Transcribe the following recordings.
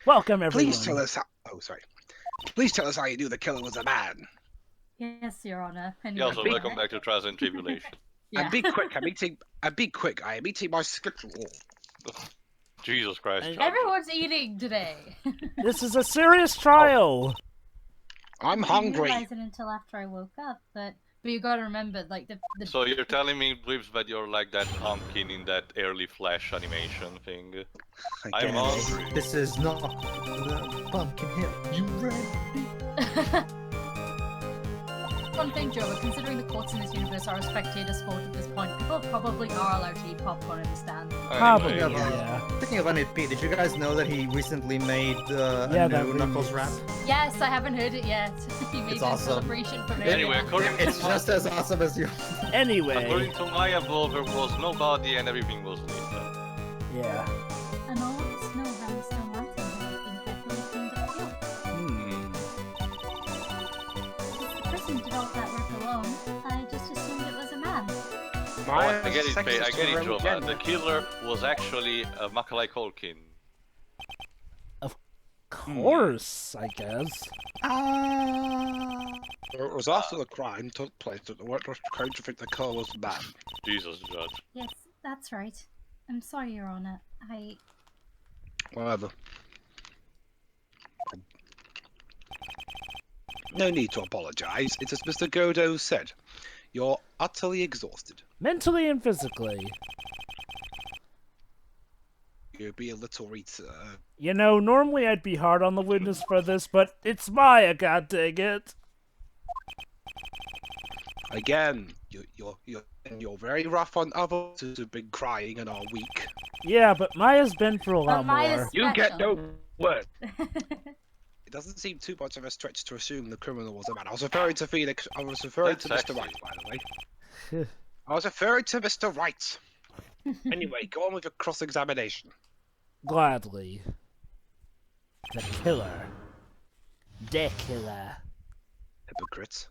Welcome, everyone. Please tell us how... Oh, sorry. Please tell us how you knew the killer was a man. Yes, Your Honor. Yeah, also, welcome back to Trials and Tribulations. Yeah. And be quick, I am eating my schedule. Jesus Christ, Judge. Everyone's eating today. This is a serious trial. I'm I didn't hungry. realize it until after I woke up, but you gotta remember, like, the So you're telling me, Blibs, that you're like that pumpkin in that early Flash animation thing? I'm hungry. This is not the pumpkin hill. You ready? One thing, Jovah, considering the courts in this universe are a spectator sport at this point, people probably are allowed to eat popcorn in the stand. Probably, Anyway, yeah. Speaking of NAP, did you guys know that he recently made a new Knuckles rap? Yes, I haven't heard it yet. He made It's a awesome. celebration for me. Anyway, according It's just as awesome as you. Anyway. according to Maya, there was nobody and everything was lit. Yeah. And all this know how Mr. Martin has been carefully cleaned up too. The person who did all that work alone, I just assumed it was a man. Oh, I get it, Jovah. The killer was actually Macaulay Culkin. Of course, I guess. It was after the crime took place that the workers came to think the killer was a man. Jesus, Judge. Yes, that's right. I'm sorry, Your Honor. Whatever. No need to apologise. It's as Mr. Godot said. You're utterly exhausted. Mentally and physically. You'll be a little You know, normally I'd be hard on the witness for this, but it's Maya, god dang it. Again, you're very rough on others who've been crying and are weak. Yeah, but Maya's been through a lot Maya's more. You get special. no word. It doesn't seem too much of a stretch to assume the criminal was a man. I was referring to Felix. I was referring to That's Mr. Wright, sexy. by the way. I was referring to Mr. Wright. Anyway, go on with your cross-examination. Gladly. The killer. The killer. Hypocrites.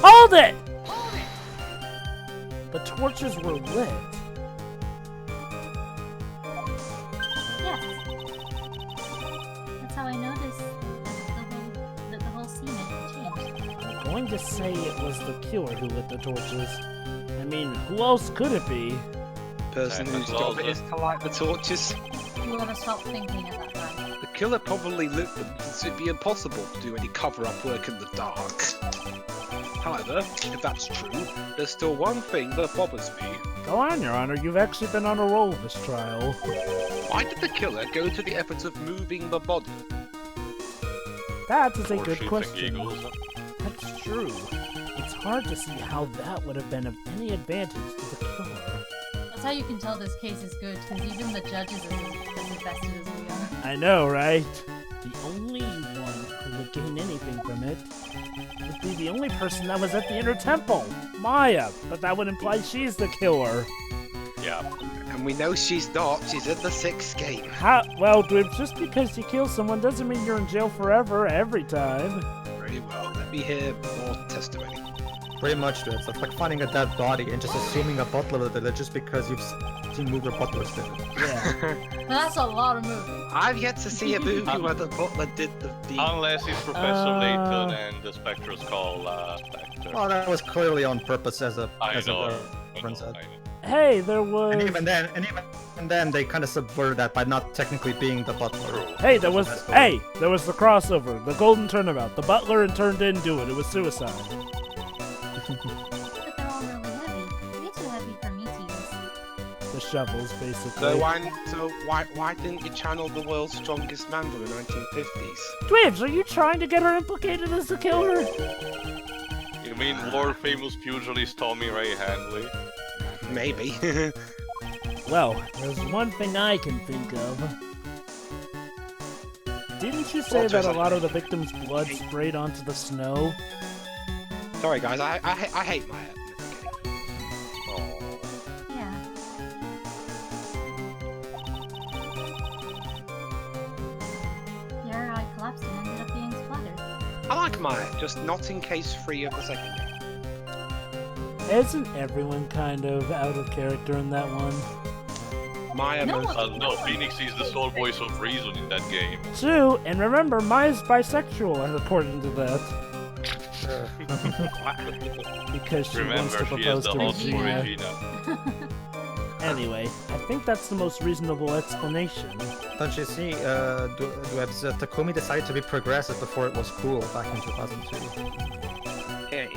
Hold it! The torches were lit. Yes. That's how I noticed that the whole scene had changed. I'm going to say it was the killer who lit the torches. I mean, who else could it be? Person Santa whose job Claus. it is to light the torches. Whoever stopped thinking at that time. The killer probably lit them since it'd be impossible to do any cover-up work in the dark. However, if that's true, there's still one thing that bothers me. Go on, Your Honor. You've actually been on a roll this trial. Why did the killer go to the effort of moving the body? That is a Or good shoots and question. giggles. That's true. It's hard to see how that would have been of any advantage to the killer. That's how you can tell this case is good, because even the judges are as invested as we are. I know, right? The only one who would gain anything from it would be the only person that was at the inner temple, Maya. But that would imply she's the killer. Yeah. And we know she's not. She's in the 6th game. Well, dude, just because you kill someone doesn't mean you're in jail forever, every time. Very well. Let me hear more testimony. Pretty much, dude. It's like finding a dead body and just assuming a butler did it just because you've seen movie butlers did it. Yeah. That's a lot of movie. I've yet to see a movie where the butler did the deed. Unless it's Professor Layton and the Spectre's call Spectre. Well, that was clearly on purpose as a I know. reference. Hey, there was. And even then, they kind of subverted that by not technically being the butler. Hey, there was the crossover, the golden turnabout. The butler and turned in do it. It was suicide. But they're all really heavy. Way too heavy for me to use. The shovels, basically. So why didn't you channel the world's strongest man from the 1950s? Dwibs, are you trying to get her implicated as the killer? You mean world famous pugilist Tommy Ray Handley? Maybe. Well, there's one thing I can think of. Didn't you say that a lot of the victims' blood sprayed onto the snow? Sorry guys, I hate Maya. Oh. Yeah. Your eye collapsed and ended up being splattered. I like Maya, just not in case 3 of the 2nd game. Isn't everyone kind of out of character in that one? Maya No. most. No, Phoenix is the sole voice of reason in that game. True, and remember, Maya's bisexual, according to that. Because she wants Remember, to she has propose the to hot for Regina. Regina. Anyway, I think that's the most reasonable explanation. Don't you see, Takumi decided to be progressive before it was cool back in 2002. Okay.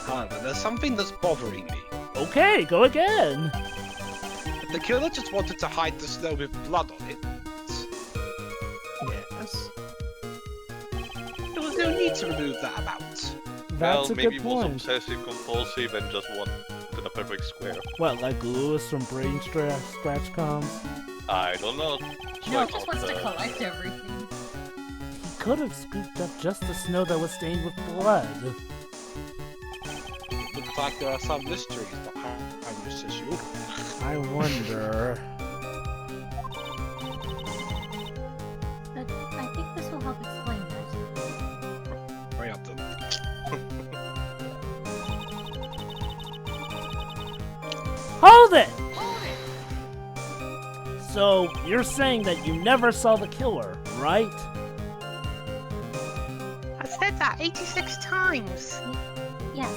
However, there's something that's bothering me. Okay, go again! The killer just wanted to hide the snow with blood on it. Yes. There was no need to remove that amount. That's Well, a maybe good it was point. obsessive compulsive and just wanted a perfect square. What, like Lewis from Brain Scratch Comms? I don't know. No, it just wants to collect everything. He could have scooped up just the snow that was stained with blood. Looks like there are some mysteries behind this issue. I wonder... But I think this will help explain that. Hurry up then. Hold it! So, you're saying that you never saw the killer, right? I said that 86 times. Yes.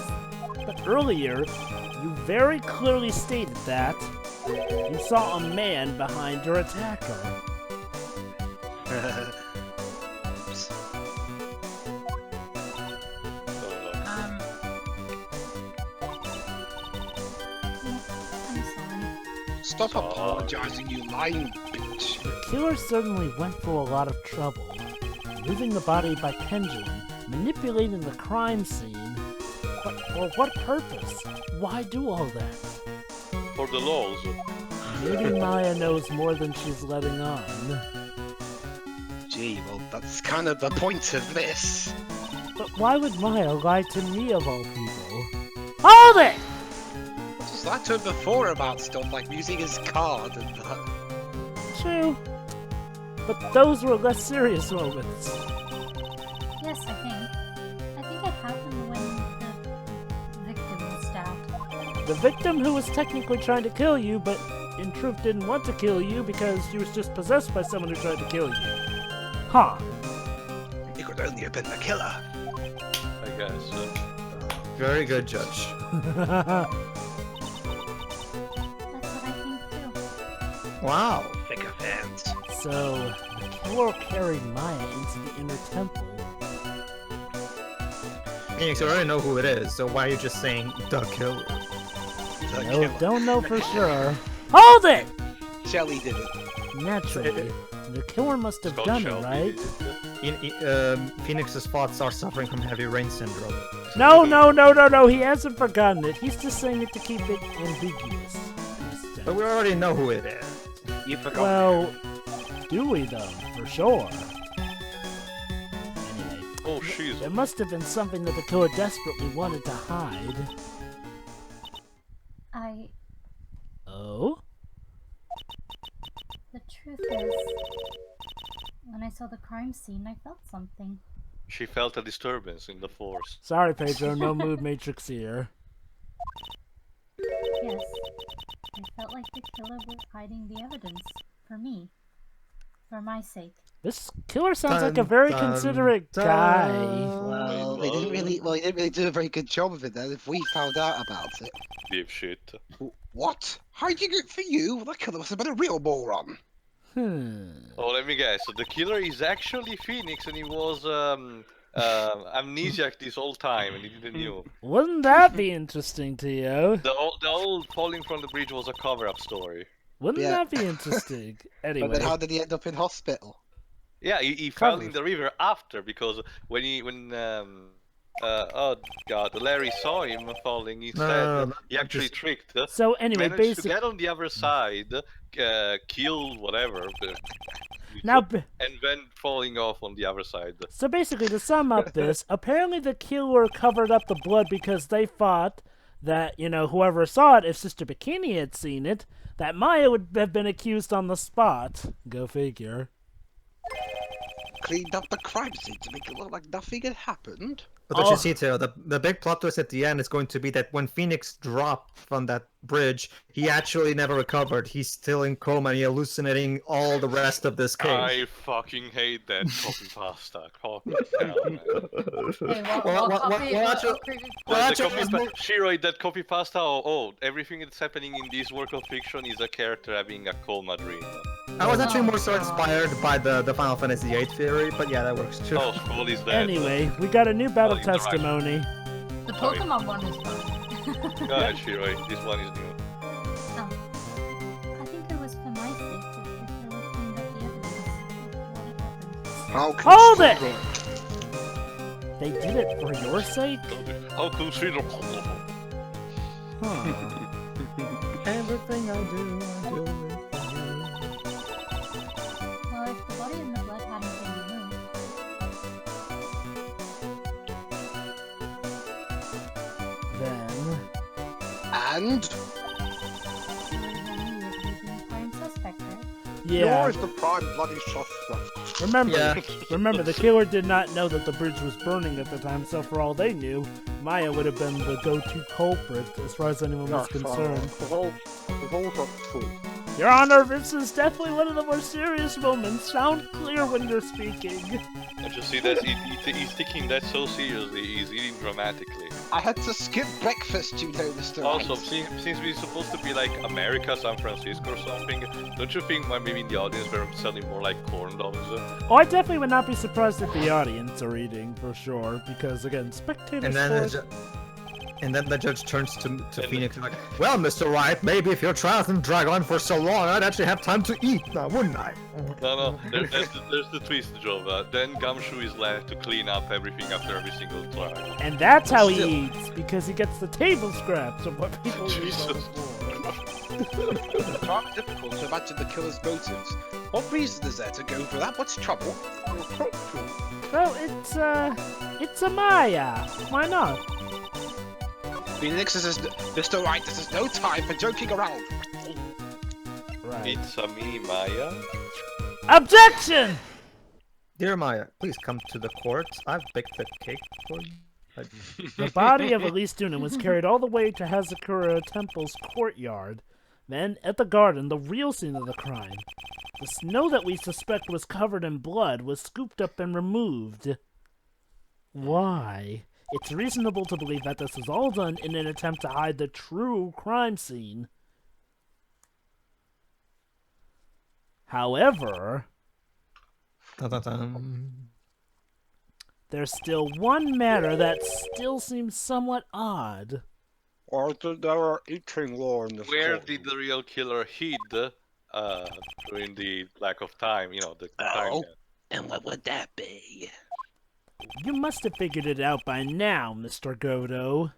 But earlier, you very clearly stated that you saw a man behind your attacker. Oops. I'm sorry. Stop apologizing, you lying bitch. The killer certainly went through a lot of trouble, moving the body by pendulum, manipulating the crime scene. But for what purpose? Why do all that? For the laws. Maybe Maya knows more than she's letting on. Gee, well, that's kind of the point of this. But why would Maya lie to me of all people? Hold it! Just lied to him before about stuff like using his card and that. True. But those were less serious moments. Yes, I think it happened when the victim was stabbed. The victim who was technically trying to kill you, but in truth didn't want to kill you because she was just possessed by someone who tried to kill you. Huh. He could only have been the killer. I guess. Very good, Judge. That's what I think too. Wow. Thick of hands. So, the killer carried Maya into the inner temple. Phoenix, you already know who it is, so why are you just saying the killer? The No, killer. don't know for sure. Hold it! Shelly did it. Naturally. The killer must have Scott done it, Shelby right? did it. Phoenix's thoughts are suffering from heavy rain syndrome. No, he hasn't forgotten it. He's just saying it to keep it ambiguous. But we already know who it is. You forgot. Well, do we though? For sure. Anyway, Oh, she's. there must have been something that the killer desperately wanted to hide. Oh? The truth is, when I saw the crime scene, I felt something. She felt a disturbance in the force. Sorry, Pedro, no mood matrix here. Yes. I felt like the killer was hiding the evidence. For me. For my sake. This killer sounds like a Dun, very dun, considerate dun. guy. Well, he didn't really do a very good job of it then if we found out about it. Dipshit. What? Hiding it for you? That killer must have been a real moron. Oh, let me guess. So the killer is actually Phoenix, and he was amnesiac this whole time, and he didn't know. Wouldn't that be interesting to you? The old falling from the bridge was a cover-up story. Wouldn't Yeah. that be interesting? But then Anyway, how did he end up in hospital? Yeah, he fell Cover. in the river after because oh god, Larry saw him falling. He said he actually tricked. so anyway, Managed to basically, get on the other side, kill whatever, now, and then falling off on the other side. so basically, to sum up this, apparently the killer covered up the blood because they thought that, you know, whoever saw it, if Sister Bikini had seen it, that Maya would have been accused on the spot. Go figure. Cleaned up the crime scene to make it look like nothing had happened. But what you see, Teo, the big plot twist at the end is going to be that when Phoenix dropped from that bridge, he actually never recovered. He's still in coma and he's hallucinating all the rest of this case. I fucking hate that copy pasta. Fucking hell, man. Hey, what Shiro, that copy pasta. Oh, everything that's happening in this work of fiction is a character having a coma dream. I was actually more so inspired by the Final Fantasy VIII theory, but yeah, that works too. Oh, Skull is dead. Anyway, we got a new battle testimony. The Pokemon one is fun. Go ahead, Shiro. This one is new. I think it was for my sake that the killer cleaned up the evidence of what had happened. Hold it! They did it for your sake? How could Shiro? Everything I do, I do it. Well, if the body and the blood hadn't been removed, Then... And? then you would be the prime suspect, right? Yeah. You're the prime bloody suspect. Remember, the killer did not know that the bridge was burning at the time, so for all they knew, Maya would have been the go-to culprit as far as anyone was concerned. Your Honor, this is definitely one of the more serious moments. Sound clear when you're speaking. Don't you see that he's taking that so seriously, he's eating dramatically. I had to skip breakfast, you know, Mr. Also, Wright. since we're supposed to be like America, San Francisco or something, don't you think maybe in the audience we're selling more like corn dogs? Oh, I definitely would not be surprised if the audience are eating, for sure, because, again, spectators... And then the judge turns to Phoenix and like, well, Mr. Wright, maybe if your trial didn't drag on for so long, I'd actually have time to eat now, wouldn't I? No, there's the twist, Jovah. Then Gumshoe is left to clean up everything after every single trial. And that's how he eats, because he gets the table scraps of what people eat on the floor. It's not difficult to imagine the killer's motives. What reason is there to go for that? What's trouble? Well, it's a Maya. Why not? Phoenix, this is Mr. Wright. This is no time for joking around. Right. It's a me, Maya. Objection! Dear Maya, please come to the court. I've baked the cake for you. The body of Elise Doonan was carried all the way to Hazakura Temple's courtyard. Then, at the garden, the real scene of the crime. The snow that we suspect was covered in blood was scooped up and removed. Why? It's reasonable to believe that this was all done in an attempt to hide the true crime scene. However, there's still one matter that still seems somewhat odd. Or there are eating law in this Where court. did the real killer hid during the lack of time? You know, the time. And what would that be? You must have figured it out by now, Mr. Godo.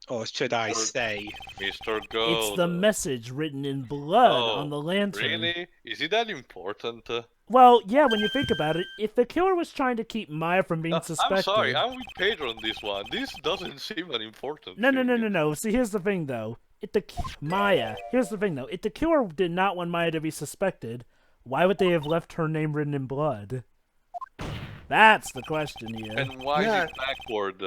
Or should I say? Mr. Gold. It's the message written in blood on the lantern. Really? Is it that important? Well, yeah, when you think about it, if the killer was trying to keep Maya from being suspected... I'm sorry, I'm with Pedro on this one. This doesn't seem an important No. See, here's the thing, though. Here's the thing, though. If the killer did not want Maya to be suspected, why would they have left her name written in blood? That's the question here. And why is it backward?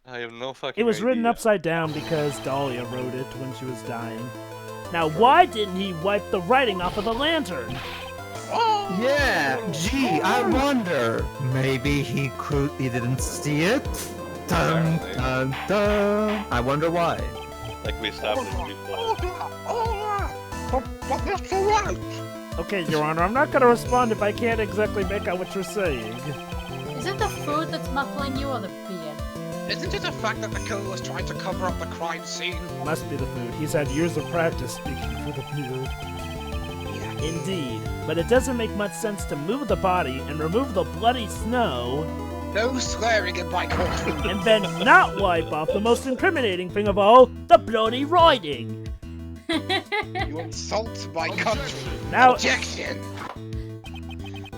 I have no fucking idea. It was written upside down because Dahlia wrote it when she was dying. Now, why didn't he wipe the writing off of the lantern? Yeah, gee, I wonder. Maybe he didn't see it? Dun, dun, dun. I wonder why. Like we established before. But that's alright! Okay, Your Honor, I'm not gonna respond if I can't exactly make out what you're saying. Is it the food that's muffling you or the beer? Isn't it a fact that the killer was trying to cover up the crime scene? Must be the food. He's had years of practice speaking for the beard. Indeed, but it doesn't make much sense to move the body and remove the bloody snow No swearing in my courtroom. and then not wipe off the most incriminating thing of all, the bloody writing. You insult my country. Now, Objection!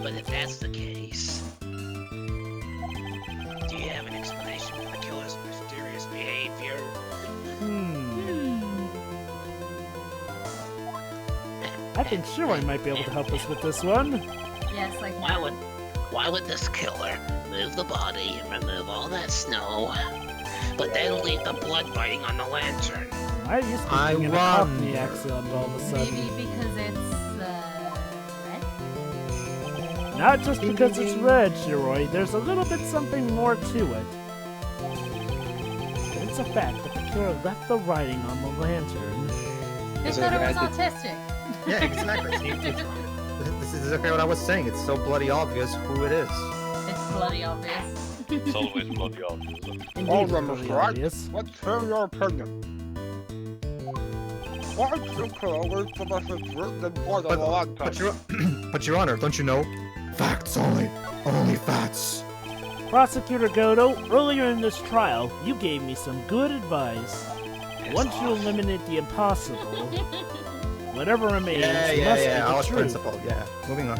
But if that's the case, do you have an explanation for the killer's mysterious behavior? I think Shiro might be able to help us with this one. Yes, like Why would this killer remove the body and remove all that snow, but then leave the blood writing on the lantern. Why are you speaking in a Cockney accent all of a sudden? Maybe because it's red? Not just because it's red, Shiroi. There's a little bit something more to it. It's a fact that the killer left the writing on the lantern. They thought it was autistic. Yeah, exactly. This is exactly what I was saying. It's so bloody obvious who it is. It's bloody obvious. It's always bloody obvious. Indeed, All it's them bloody is right. obvious. Let's hear your opinion. Why do you always the message written in blood on the lantern? But Your Honor, don't you know? Facts only. Only facts. Prosecutor Godo, earlier in this trial, you gave me some good advice. Once you eliminate the impossible, whatever remains must be the House truth. principle. Yeah. Moving on.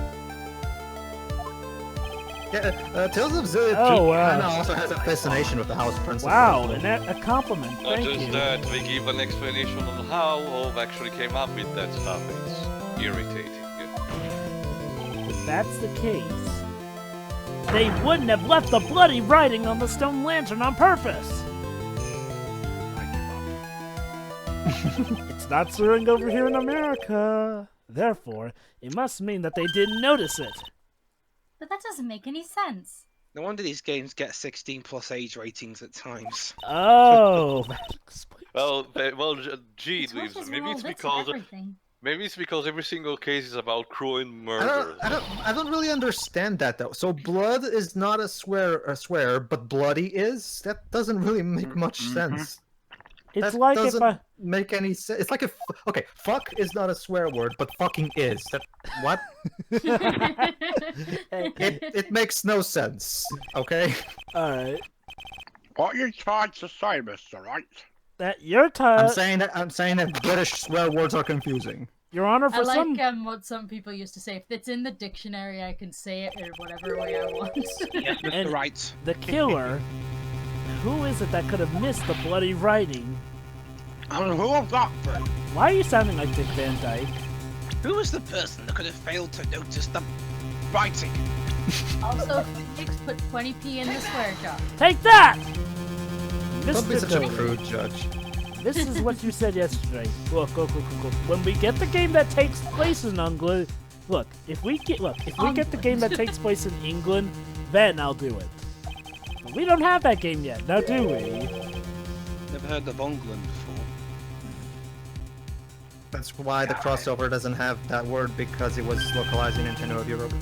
Yeah, Tales of Zillia Oh, kind of also has a fascination with the house principle. Wow, and a compliment. Not Thank just you. that, we give an explanation on how Hove actually came up with that stuff. It's irritating. If that's the case, they wouldn't have left the bloody writing on the stone lantern on purpose. It's not stirring over here in America. Therefore, it must mean that they didn't notice it. But that doesn't make any sense. No wonder these games get 16+ age ratings at times. Oh, that explains. Gee, It's Dweebs, horses and maybe all it's bits and because everything. maybe it's because every single case is about cruel murder. I don't really understand that though. So blood is not a swear, but bloody is? That doesn't really make much sense. It's That like if doesn't I. make any sense. It's like if okay, fuck is not a swear word, but fucking is. That what? It makes no sense. Okay. All right. What are you trying to say, Mr. Wright? That your time. I'm saying that British swear words are confusing. Your Honor, I for like some. what some people used to say. If it's in the dictionary, I can say it in whatever way I want. Yes, Mr. And- Wright. The killer. Who is it that could have missed the bloody writing? I don't know who of that then. Why are you sounding like Dick Van Dyke? Who was the person that could have failed to notice the writing? Also, Phoenix put 20p in the swear jar. Take that! Don't be Mr. such a Goat. crude judge. This is what you said yesterday. Look. When we get the game that takes place in England, if we get the game that takes place in England, then I'll do it. But we don't have that game yet, now do we? Never heard of England before. That's why the crossover doesn't have that word, because it was localized in Nintendo of Europe.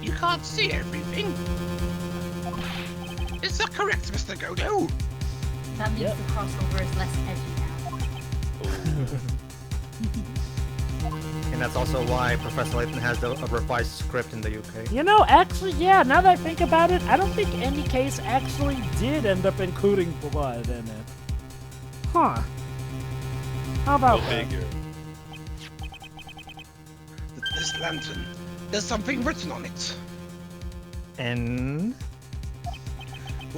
You can't see everything. Is that correct, Mr. Godo? That means Yep. the crossover is less edgy now. And that's also why Professor Layton has a revised script in the UK. You know, actually, yeah, now that I think about it, I don't think any case actually did end up including blood in it. Huh. How about Go that? figure. This lantern, there's something written on it. And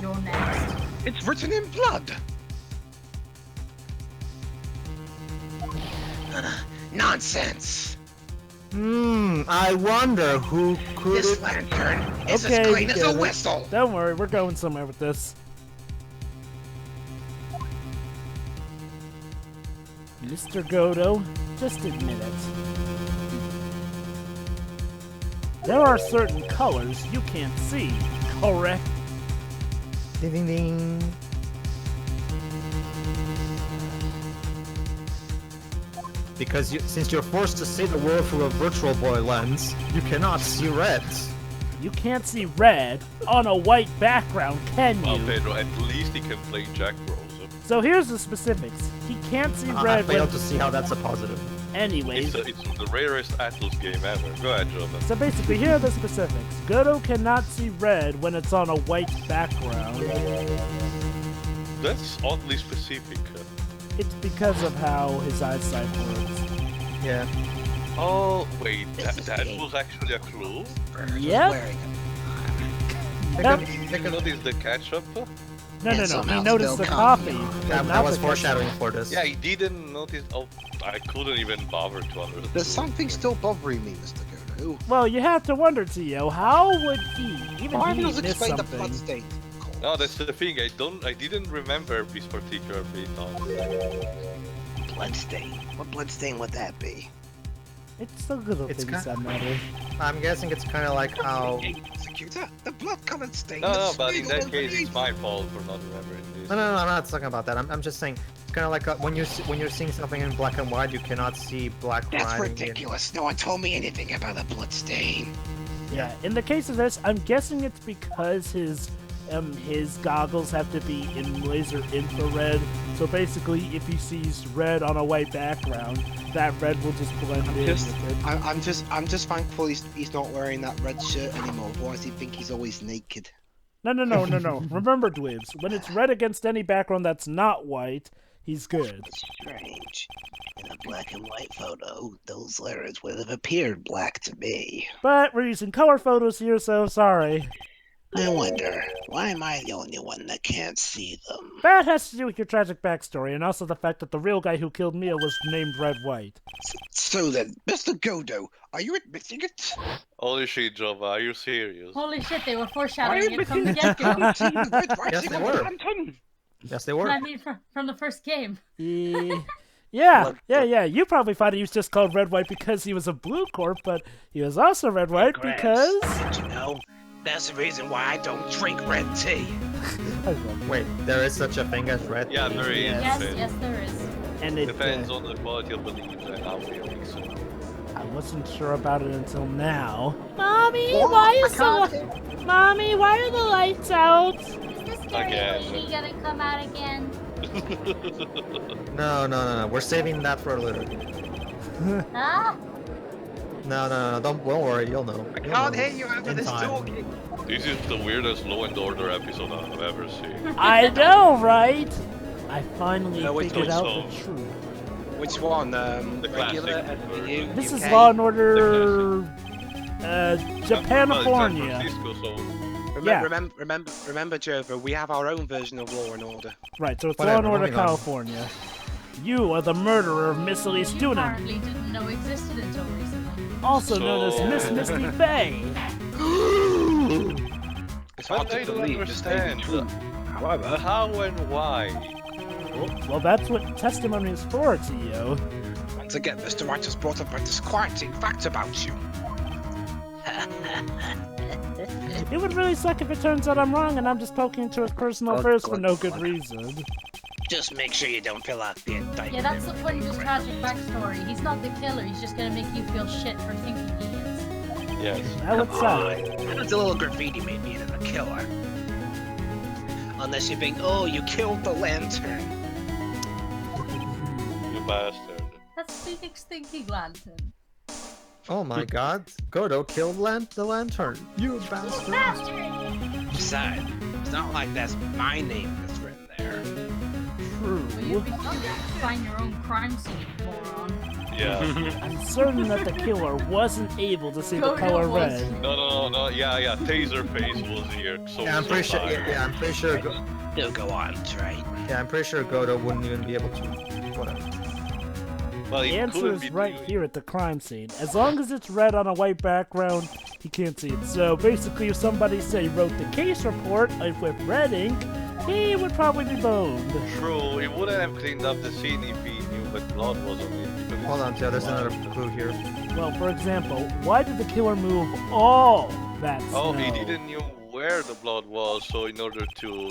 You're next. It's written in blood. Nonsense. I wonder who could This it... lantern is Okay, as we clean as get a it. whistle. Don't worry, we're going somewhere with this. Mr. Godo, just admit it. There are certain colors you can't see, correct? Ding ding ding. Because since you're forced to see the world through a Virtual Boy lens, you cannot see red. You can't see red on a white background, can Well, you? Pedro, at least he can play Jack Rose. So here's the specifics. He can't see I red failed when... to see how that's a positive. Anyways, It's the rarest Atlas game ever. Go ahead, Jovah. so basically here are the specifics. Godo cannot see red when it's on a white background. That's oddly specific. It's because of how his eyesight works. Yeah. Oh, wait, This is that gay. was actually a clue? Yep. Yep. Did you notice the ketchup? No, And he somehow noticed still the come. coffee. but That not was the foreshadowing for this. Yeah, he didn't notice. Oh, I couldn't even bother to understand. There's something still bothering me, Mr. Godo. Who? Well, you have to wonder, Tio, how would he, even Why he, does miss explain the something? blood stain? No, that's the thing. I didn't remember this particular bit on. Bloodstain. What bloodstain would that be? It's the little It's things that kind- matter. I'm guessing it's kind of like how. Executor, the blood-colored stain. No, is but in smeared that all case, over it's the my fault for not remembering this. No, I'm not talking about that. I'm just saying it's kind of like when you're seeing something in black and white, you cannot see black That's writing. ridiculous. No one told me anything about a bloodstain. Yeah, in the case of this, I'm guessing it's because his goggles have to be in laser infrared. So basically, if he sees red on a white background, that red will just blend in with it. I'm just thankful he's not wearing that red shirt anymore. Otherwise, he'd think he's always naked. No. Remember, Dwebs, when it's red against any background that's not white, he's good. Strange. In a black and white photo, those letters would have appeared black to me. But we're using color photos here, so sorry. I wonder, why am I the only one that can't see them? That has to do with your tragic backstory, and also the fact that the real guy who killed Mia was named Red White. So then, Mr. Godo, are you admitting it? Holy shit, Jovah, are you serious? Holy shit, they were Are you foreshadowing it from the admitting get-go. the team Red Yes, Rising they on were. the lantern? Yes, they were. I mean, from the first game. Yeah, you probably thought he was just called Red White because he was a blue corp, but he was also Red White Grants, because... did you know? That's the reason why I don't drink red tea. Wait, there is such a thing as red. Yeah, there is. Yes, there is. And it, Depends on the quality of beliefs and how we mix it. I wasn't sure about it until now. Mommy, why are the lights out? Is the scary Again. lady gonna come out again? No. We're saving that for later. Huh? No. Don't worry. You'll know. I can't hear you over In this time. talking. This is the weirdest Law and Order episode I've ever seen. I know, right? I finally No, wait, figured wait, out so- the truth. Which one? Regular, classic. FBU, This is UK? Law and Order... Well, Japanifornia. San Francisco, so Yeah. Remember, Jovah, we have our own version of Law and Order. Right, so it's Whatever, Law and Order moving on. California. You are the murderer of Miss Elise You Dunham, apparently didn't know existed until recently. also known as So- Miss Misty Bay. It's But hard I to don't believe this may be understand. true. However, how and why? Well, that's what testimony is for, Tio. once again, Mr. Wright has brought up a disquieting fact about you. It would really suck if it turns out I'm wrong and I'm just poking into his personal affairs for no good reason. Just make sure you don't fill out the indictment. Yeah, that's the point of his tragic backstory. He's not the killer, he's just gonna make you feel shit for thinking he is. Yes. That would suck. It's a little graffiti made me into a killer. Unless you think, oh, you killed the lantern. You bastard. That's Phoenix thinking lantern. Oh my God! Godo killed the lantern. You bastard! Bastard! Besides, it's not like that's my name that's written there. Well, True. you'd be fun to find your own crime scene, moron. Yeah. I'm certain that the killer wasn't able to see the Godo color was. red. No. Yeah. Taserface was here. So Yeah, I'm pretty sure. Yeah, I'm pretty sure. You'll go on, right? Yeah, I'm pretty sure Godo wouldn't even be able to. Whatever. Well, The it answer couldn't is be right doing- here at the crime scene. As long as it's red on a white background, he can't see it. So basically, if somebody, say, wrote the case report with red ink, he would probably be boned. True, he wouldn't have cleaned up the scene if he knew that blood was on it. because Hold it's on, Joe. There's blood. another clue here. Well, for example, why did the killer move all that Oh, snow? he didn't know where the blood was, so in order to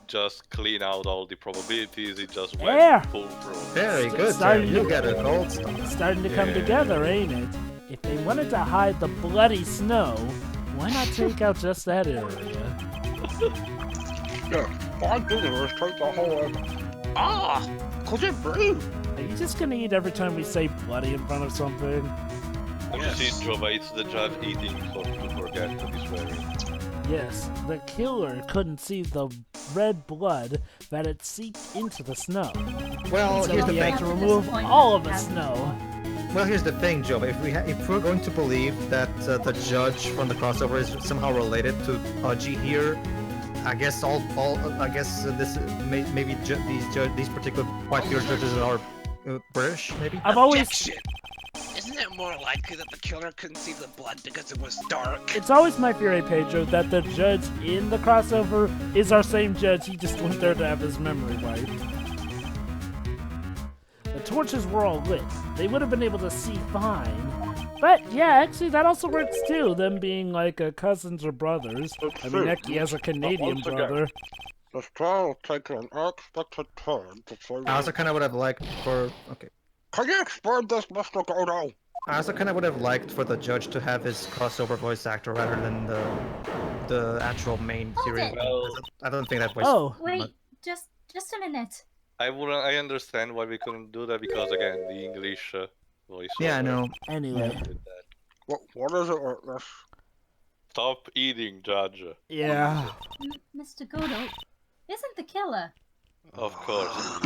just clean out all the probabilities, he just went Yeah. full through. Very good, Joe. Starting You to- get a gold star. It's starting to come Yeah. together, ain't it? If they wanted to hide the bloody snow, why not take out just that area? Yeah, my dinner is take the whole. Ah, could it be? Are you just gonna eat every time we say bloody in front of something? Have you seen Jovah? It's the judge eating, so to forget that he's wearing. Yes, the killer couldn't see the red blood that had seeped into the snow. Well, So here's the he thing. had to remove all of the snow. Well, here's the thing, Joe. If we're going to believe that the judge from the crossover is somehow related to Uji here, I guess maybe these particular white beard judges are British, maybe. I've always Objection! Isn't Isn't it more likely that the killer couldn't see the blood because it was dark? It's always my theory, Pedro, that the judge in the crossover is our same judge. He just went there to have his memory wiped. The torches were all lit. They would have been able to see fine. But yeah, actually, that also works too. Them being like cousins or brothers. I mean, Neki has a Canadian brother. The trial taking an unexpected turn I also kind of would have liked for... Okay. Can you explain this, Mr. Godo? I also kind of would have liked for the judge to have his crossover voice actor rather than the actual main series. Well, I don't think that voice... Oh, Wait, just a minute. I understand why we couldn't do that because again the English voice. Yeah, I know. anyway. What is it with this? Stop eating, Judge. Yeah. Mr. Godo isn't the killer. Of course.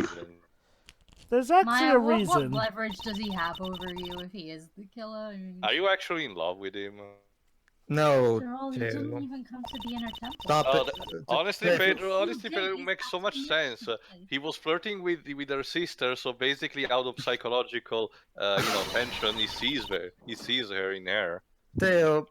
There's actually Maya, a what reason. leverage does he have over you if he is the killer? I mean, Are you actually in love with him? No, after all, he Theo. didn't even come to the inner temple. Stop Oh, it. Honestly, Yeah. Pedro, Yeah, Pedro makes so much exactly. sense. He was flirting with her sister, so basically, out of psychological, tension, he sees her in her. Theo,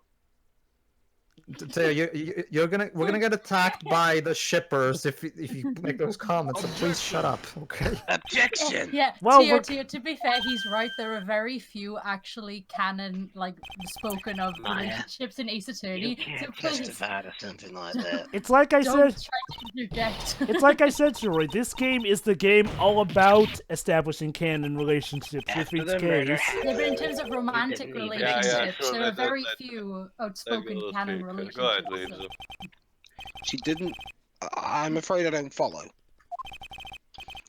we're gonna get attacked by the shippers if you make those comments. So please shut up, okay? Objection! Yeah, Well, to be fair, he's right. There are very few actually canon, like, spoken of Maya, relationships in Ace Attorney. You can't So please, testify to something like that. It's like I don't said. try to interject. It's like I said, Shuri. This game is the game all about establishing canon relationships with After each the murder. case. Yeah, but in terms of romantic Yeah, yeah, relationships, sure, there are that- very that- few That outspoken goes canon quick. relationships. Go ahead, so- Liz. She didn't. I'm afraid I don't follow.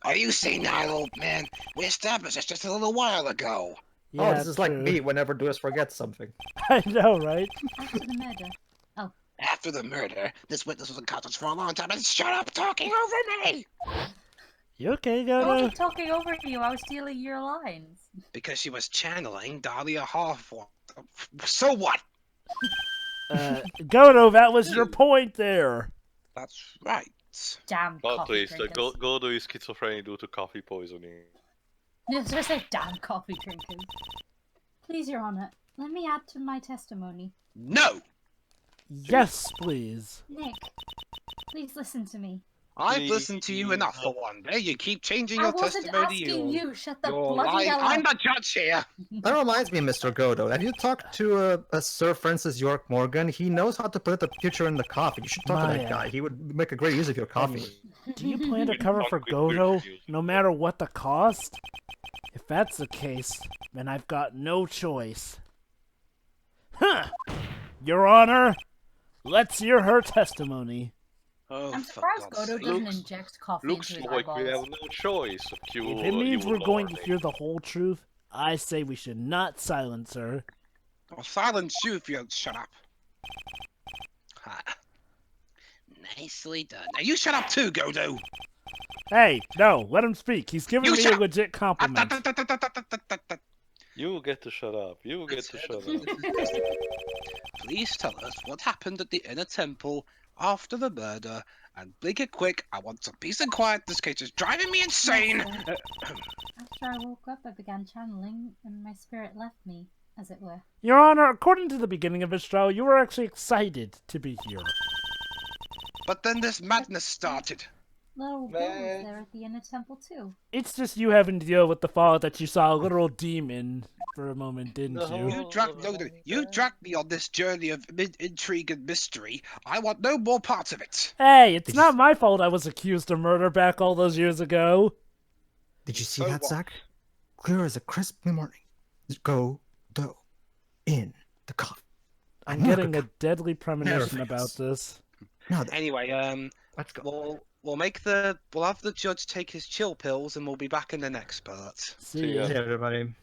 Are you senile, old man? We established this just a little while ago. Yeah, Oh, this is like true. me whenever Duas forgets something. I know, right? After the murder. After the murder, this witness was unconscious for a long time and shut up talking over me! You okay, I Godo? wasn't talking over you, I was stealing your lines. Because she was channeling Dahlia Hawthorne. So what? Godo, that was your point there. That's right. Damn But coffee please, drinkers. go to his schizophrenia due to coffee poisoning. Yes, I said damn coffee drinkers. Please, Your Honor, let me add to my testimony. No! Yes, please. Nick, please listen to me. I've listened to you enough for one day. You keep changing I your wasn't testimony. asking you. Shut the You're bloody lying. hell up. I'm the judge here. That reminds me, Mr. Godo. Have you talked to Sir Francis York Morgan? He knows how to put the future in the coffee. You should talk to that Maya. guy. He would make a great use of your coffee. Do you plan to cover for Quick, Godo, quick. no matter what the cost? If that's the case, then I've got no choice. Huh! Your Honor, let's hear her testimony. Oh, I'm for surprised God's Godo sake. doesn't inject coffee Looks into his like we eyeballs. have no choice. If it means we're going to hear the whole truth, I say we should not silence her. I'll silence you if you don't shut up. Ha. Nicely done. Now you shut up too, Godo! Hey, no, let him speak. He's giving You me shut a up. legit compliment. You get to shut up. You get to shut up. Please tell us what happened at the inner temple after the murder, and make it quick. I want some peace and quiet. This case is driving me insane. After I woke up, I began channeling, and my spirit left me, as it were. Your Honor, according to the beginning of this trial, you were actually excited to be here. But then this madness started. Little Bill was there at the inner temple, too. It's just you having to deal with the thought that you saw a literal demon for a moment, didn't you? You dragged me on this journey of intrigue and mystery. I want no more parts of it. Hey, it's not my fault I was accused of murder back all those years ago. Did you see So that, what? Zach? Clear as a crisp morning. Go, do, in the coffee. I'm getting a deadly premonition Nervous. about this. No, Anyway, let's go. we'll have the judge take his chill pills, and we'll be back in the next part. See ya. See you, everybody.